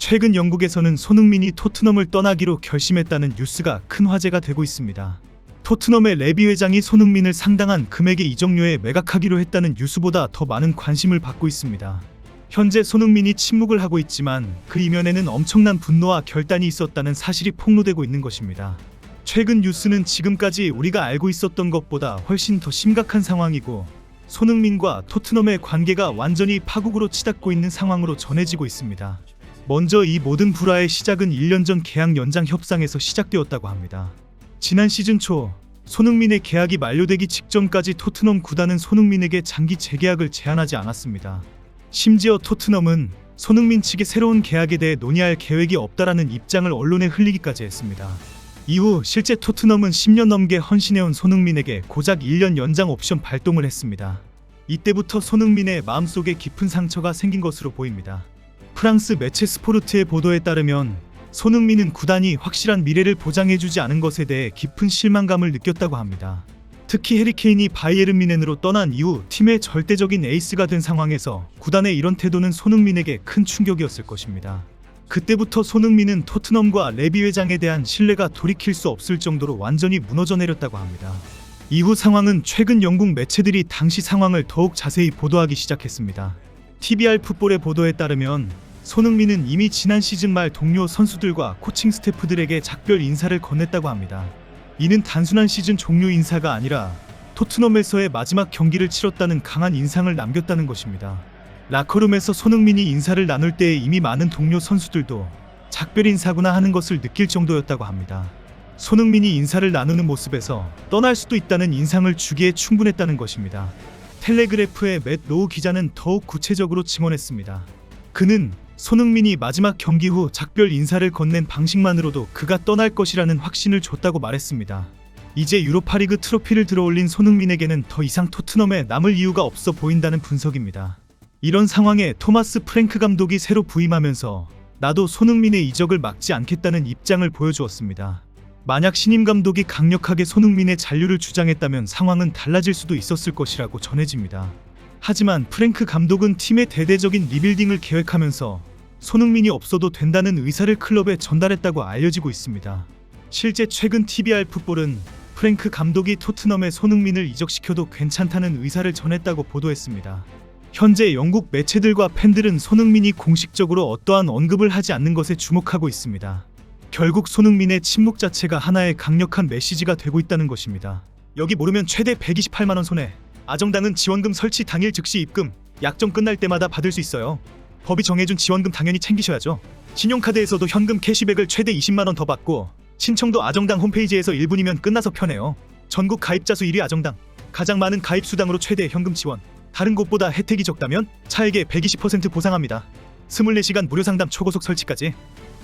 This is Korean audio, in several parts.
최근 영국에서는 손흥민이 토트넘을 떠나기로 결심했다는 뉴스가 큰 화제가 되고 있습니다. 토트넘의 레비 회장이 손흥민을 상당한 금액의 이적료에 매각하기로 했다는 뉴스보다 더 많은 관심을 받고 있습니다. 현재 손흥민이 침묵을 하고 있지만 그 이면에는 엄청난 분노와 결단이 있었다는 사실이 폭로되고 있는 것입니다. 최근 뉴스는 지금까지 우리가 알고 있었던 것보다 훨씬 더 심각한 상황이고 손흥민과 토트넘의 관계가 완전히 파국으로 치닫고 있는 상황으로 전해지고 있습니다. 먼저 이 모든 불화의 시작은 1년 전 계약 연장 협상에서 시작되었다고 합니다. 지난 시즌 초 손흥민의 계약이 만료되기 직전까지 토트넘 구단은 손흥민에게 장기 재계약을 제안하지 않았습니다. 심지어 토트넘은 손흥민 측의 새로운 계약에 대해 논의할 계획이 없다라는 입장을 언론에 흘리기까지 했습니다. 이후 실제 토트넘은 10년 넘게 헌신해온 손흥민에게 고작 1년 연장 옵션 발동을 했습니다. 이때부터 손흥민의 마음속에 깊은 상처가 생긴 것으로 보입니다. 프랑스 매체 스포르트의 보도에 따르면 손흥민은 구단이 확실한 미래를 보장해주지 않은 것에 대해 깊은 실망감을 느꼈다고 합니다. 특히 해리케인이 바이에른 뮌헨으로 떠난 이후 팀의 절대적인 에이스가 된 상황에서 구단의 이런 태도는 손흥민에게 큰 충격이었을 것입니다. 그때부터 손흥민은 토트넘과 레비 회장에 대한 신뢰가 돌이킬 수 없을 정도로 완전히 무너져 내렸다고 합니다. 이후 상황은 최근 영국 매체들이 당시 상황을 더욱 자세히 보도하기 시작했습니다. TBR 풋볼의 보도에 따르면 손흥민은 이미 지난 시즌 말 동료 선수들과 코칭 스태프들에게 작별 인사를 건넸다고 합니다. 이는 단순한 시즌 종료 인사가 아니라 토트넘에서의 마지막 경기를 치렀다는 강한 인상을 남겼다는 것입니다. 라커룸에서 손흥민이 인사를 나눌 때에 이미 많은 동료 선수들도 작별 인사구나 하는 것을 느낄 정도였다고 합니다. 손흥민이 인사를 나누는 모습에서 떠날 수도 있다는 인상을 주기에 충분했다는 것입니다. 텔레그래프의 맷 로우 기자는 더욱 구체적으로 증언했습니다. 그는 손흥민이 마지막 경기 후 작별 인사를 건넨 방식만으로도 그가 떠날 것이라는 확신을 줬다고 말했습니다. 이제 유로파리그 트로피를 들어올린 손흥민에게는 더 이상 토트넘에 남을 이유가 없어 보인다는 분석입니다. 이런 상황에 토마스 프랭크 감독이 새로 부임하면서 나도 손흥민의 이적을 막지 않겠다는 입장을 보여주었습니다. 만약 신임 감독이 강력하게 손흥민의 잔류를 주장했다면 상황은 달라질 수도 있었을 것이라고 전해집니다. 하지만 프랭크 감독은 팀의 대대적인 리빌딩을 계획하면서 손흥민이 없어도 된다는 의사를 클럽에 전달했다고 알려지고 있습니다. 실제 최근 TBR 풋볼은 프랭크 감독이 토트넘에 손흥민을 이적시켜도 괜찮다는 의사를 전했다고 보도했습니다. 현재 영국 매체들과 팬들은 손흥민이 공식적으로 어떠한 언급을 하지 않는 것에 주목하고 있습니다. 결국 손흥민의 침묵 자체가 하나의 강력한 메시지가 되고 있다는 것입니다. 여기 모르면 최대 128만원 손해. 아정당은 지원금 설치 당일 즉시 입금, 약정 끝날 때마다 받을 수 있어요. 법이 정해준 지원금 당연히 챙기셔야죠. 신용카드에서도 현금 캐시백을 최대 20만원 더 받고 신청도 아정당 홈페이지에서 1분이면 끝나서 편해요. 전국 가입자 수 1위 아정당. 가장 많은 가입 수당으로 최대 현금 지원. 다른 곳보다 혜택이 적다면 차액의 120% 보상합니다. 24시간 무료 상담 초고속 설치까지.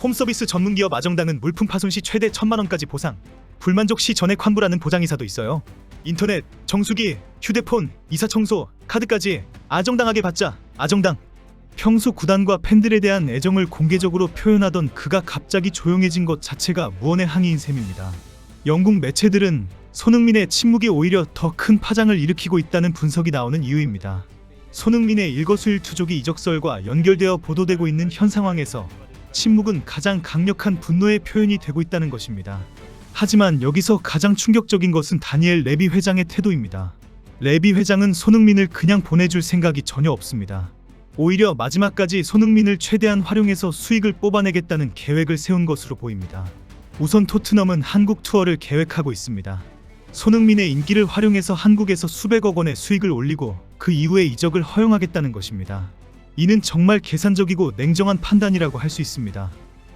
홈서비스 전문기업 아정당은 물품 파손 시 최대 1000만원까지 보상. 불만족 시 전액 환불하는 보장이사도 있어요. 인터넷, 정수기, 휴대폰, 이사 청소, 카드까지 아정당하게 받자. 아정당. 평소 구단과 팬들에 대한 애정을 공개적으로 표현하던 그가 갑자기 조용해진 것 자체가 무언의 항의인 셈입니다. 영국 매체들은 손흥민의 침묵이 오히려 더 큰 파장을 일으키고 있다는 분석이 나오는 이유입니다. 손흥민의 일거수일투족이 이적설과 연결되어 보도되고 있는 현 상황에서 침묵은 가장 강력한 분노의 표현이 되고 있다는 것입니다. 하지만 여기서 가장 충격적인 것은 다니엘 레비 회장의 태도입니다. 레비 회장은 손흥민을 그냥 보내줄 생각이 전혀 없습니다. 오히려 마지막까지 손흥민을 최대한 활용해서 수익을 뽑아내겠다는 계획을 세운 것으로 보입니다. 우선 토트넘은 한국 투어를 계획하고 있습니다. 손흥민의 인기를 활용해서 한국에서 수백억 원의 수익을 올리고 그 이후에 이적을 허용하겠다는 것입니다. 이는 정말 계산적이고 냉정한 판단이라고 할 수 있습니다.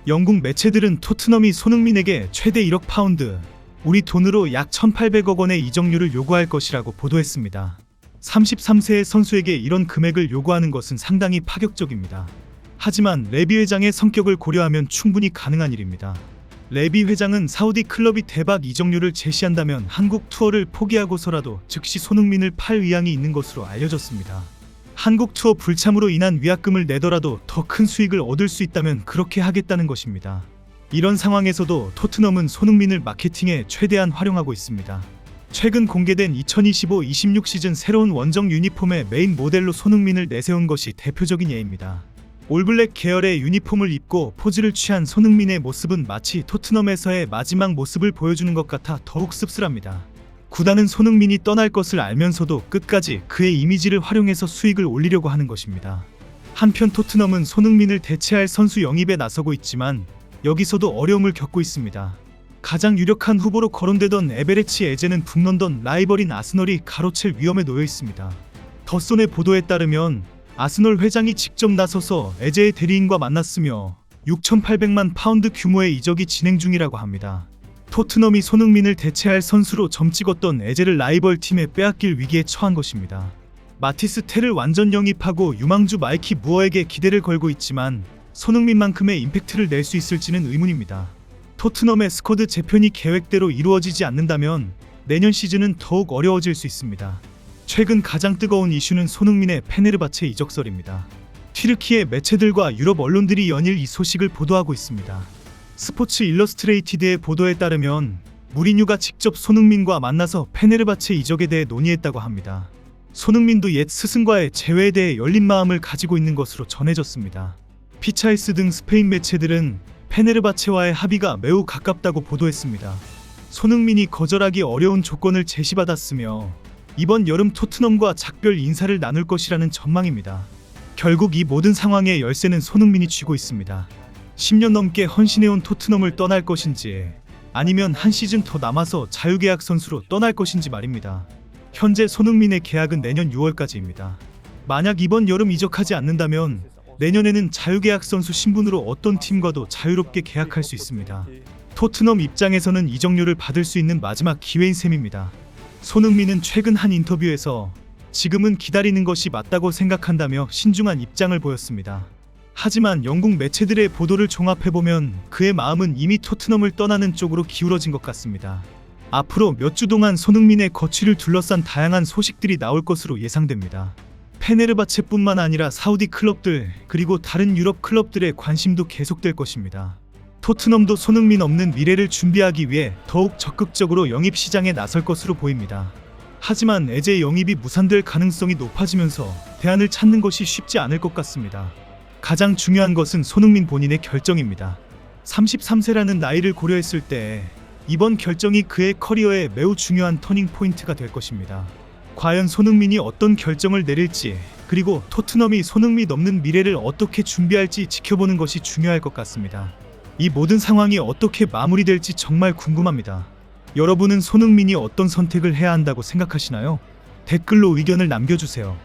영국 매체들은 토트넘이 손흥민에게 최대 1억 파운드, 우리 돈으로 약 1,800억 원의 이적료를 요구할 것이라고 보도했습니다. 33세의 선수에게 이런 금액을 요구하는 것은 상당히 파격적입니다. 하지만 레비 회장의 성격을 고려하면 충분히 가능한 일입니다. 레비 회장은 사우디 클럽이 대박 이적료를 제시한다면 한국 투어를 포기하고서라도 즉시 손흥민을 팔 의향이 있는 것으로 알려졌습니다. 한국 투어 불참으로 인한 위약금을 내더라도 더 큰 수익을 얻을 수 있다면 그렇게 하겠다는 것입니다. 이런 상황에서도 토트넘은 손흥민을 마케팅에 최대한 활용하고 있습니다. 최근 공개된 2025-26 시즌 새로운 원정 유니폼의 메인 모델로 손흥민을 내세운 것이 대표적인 예입니다. 올블랙 계열의 유니폼을 입고 포즈를 취한 손흥민의 모습은 마치 토트넘에서의 마지막 모습을 보여주는 것 같아 더욱 씁쓸합니다. 구단은 손흥민이 떠날 것을 알면서도 끝까지 그의 이미지를 활용해서 수익을 올리려고 하는 것입니다. 한편 토트넘은 손흥민을 대체할 선수 영입에 나서고 있지만 여기서도 어려움을 겪고 있습니다. 가장 유력한 후보로 거론되던 에베레치 에제는 북런던 라이벌인 아스널이 가로챌 위험에 놓여 있습니다. 더손의 보도에 따르면 아스널 회장이 직접 나서서 에제의 대리인과 만났으며 6,800만 파운드 규모의 이적이 진행 중이라고 합니다. 토트넘이 손흥민을 대체할 선수로 점 찍었던 에제를 라이벌 팀에 빼앗길 위기에 처한 것입니다. 마티스 텔을 완전 영입하고 유망주 마이키 무어에게 기대를 걸고 있지만 손흥민만큼의 임팩트를 낼 수 있을지는 의문입니다. 토트넘의 스쿼드 재편이 계획대로 이루어지지 않는다면 내년 시즌은 더욱 어려워질 수 있습니다. 최근 가장 뜨거운 이슈는 손흥민의 페네르바체 이적설입니다. 튀르키예 매체들과 유럽 언론들이 연일 이 소식을 보도하고 있습니다. 스포츠 일러스트레이티드의 보도에 따르면 무리뉴가 직접 손흥민과 만나서 페네르바체 이적에 대해 논의했다고 합니다. 손흥민도 옛 스승과의 재회에 대해 열린 마음을 가지고 있는 것으로 전해졌습니다. 피차이스 등 스페인 매체들은 페네르바체와의 합의가 매우 가깝다고 보도했습니다. 손흥민이 거절하기 어려운 조건을 제시받았으며 이번 여름 토트넘과 작별 인사를 나눌 것이라는 전망입니다. 결국 이 모든 상황의 열쇠는 손흥민이 쥐고 있습니다. 10년 넘게 헌신해온 토트넘을 떠날 것인지 아니면 한 시즌 더 남아서 자유계약 선수로 떠날 것인지 말입니다. 현재 손흥민의 계약은 내년 6월까지입니다. 만약 이번 여름 이적하지 않는다면 내년에는 자유계약 선수 신분으로 어떤 팀과도 자유롭게 계약할 수 있습니다. 토트넘 입장에서는 이적료를 받을 수 있는 마지막 기회인 셈입니다. 손흥민은 최근 한 인터뷰에서 지금은 기다리는 것이 맞다고 생각한다며 신중한 입장을 보였습니다. 하지만 영국 매체들의 보도를 종합해보면 그의 마음은 이미 토트넘을 떠나는 쪽으로 기울어진 것 같습니다. 앞으로 몇 주 동안 손흥민의 거취를 둘러싼 다양한 소식들이 나올 것으로 예상됩니다. 페네르바체뿐만 아니라 사우디 클럽들 그리고 다른 유럽 클럽들의 관심도 계속될 것입니다. 토트넘도 손흥민 없는 미래를 준비하기 위해 더욱 적극적으로 영입 시장에 나설 것으로 보입니다. 하지만 에제 영입이 무산될 가능성이 높아지면서 대안을 찾는 것이 쉽지 않을 것 같습니다. 가장 중요한 것은 손흥민 본인의 결정입니다. 33세라는 나이를 고려했을 때 이번 결정이 그의 커리어에 매우 중요한 터닝 포인트가 될 것입니다. 과연 손흥민이 어떤 결정을 내릴지 그리고 토트넘이 손흥민 없는 미래를 어떻게 준비할지 지켜보는 것이 중요할 것 같습니다. 이 모든 상황이 어떻게 마무리될지 정말 궁금합니다. 여러분은 손흥민이 어떤 선택을 해야 한다고 생각하시나요? 댓글로 의견을 남겨주세요.